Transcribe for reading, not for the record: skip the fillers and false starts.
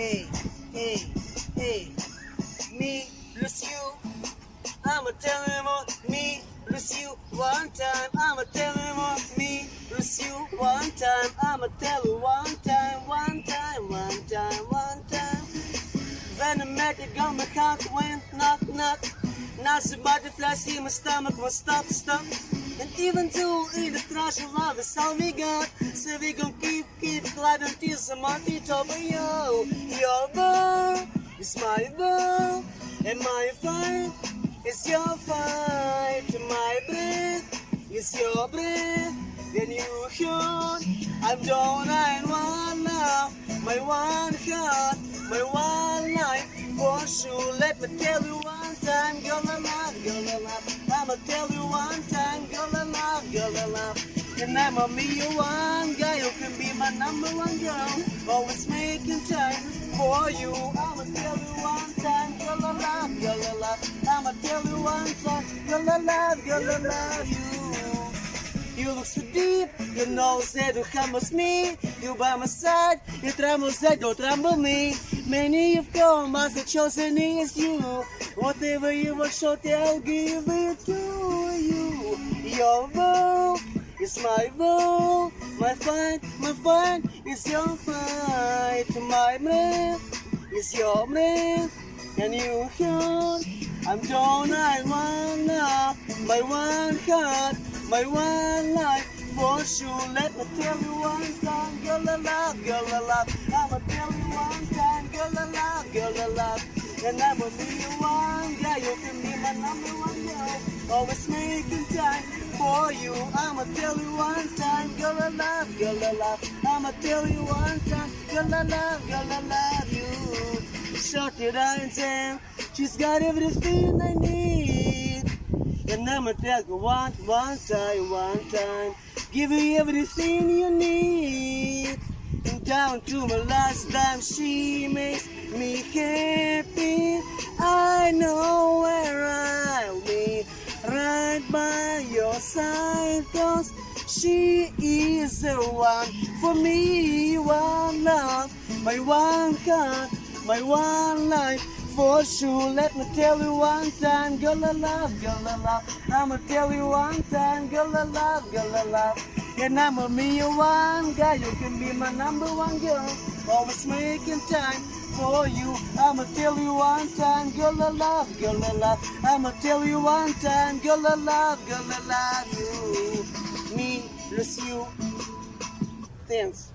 hey, hey, hey. Me lose you, I'ma tell him on me lose you one time, I'ma tell him on me lose you one time, I'ma tell you one time, one time, one time, one time. Venommatic on my cock when knock knock. Not so butterfly see my stomach will stop. And even though in the trash of love is all we got, so we gon' keep gliding until somebody top of your ball is my ball, and my fight is your fight. My breath is your breath. Then you shoot, I'm down and one love, my one heart, my one life. For sure, let me tell you one time, girl I love, I'ma tell you one time, girl I love, and I'ma be your one guy who can be my number one girl, always making time for you. I'ma tell you one time, girl I love, I'ma tell you one time, girl I love you. You look so deep, you know that you come with me. You by my side, you tremble, said don't tremble me. Many have come, as the chosen is you. Whatever you will show, I'll give it to you. Your vow is my vow. My fight is your fight. My breath is your breath. And you heard, I'm down, I want love. My one heart, my one life. For sure, let me tell you one time, girl I love, I'ma tell you one time, girl I love, and I'ma be your one guy, you can be my number one girl, always making time for you. I'ma tell you one time, girl I love, I'ma tell you one time, girl I love you. Shut it out and say, she's got everything I need, and I'ma tell you one time. Give you everything you need. And down to my last dime, she makes me happy. I know where I'll be, right by your side, 'cause she is the one for me. One love, my one heart, my one life. For sure, let me tell you one time, girl I love, I'ma tell you one time, girl I love, and I'ma be your one guy, you can be my number one girl, always making time for you. I'ma tell you one time, girl I love, I'ma tell you one time, girl I love you. Me, lose you. Thanks.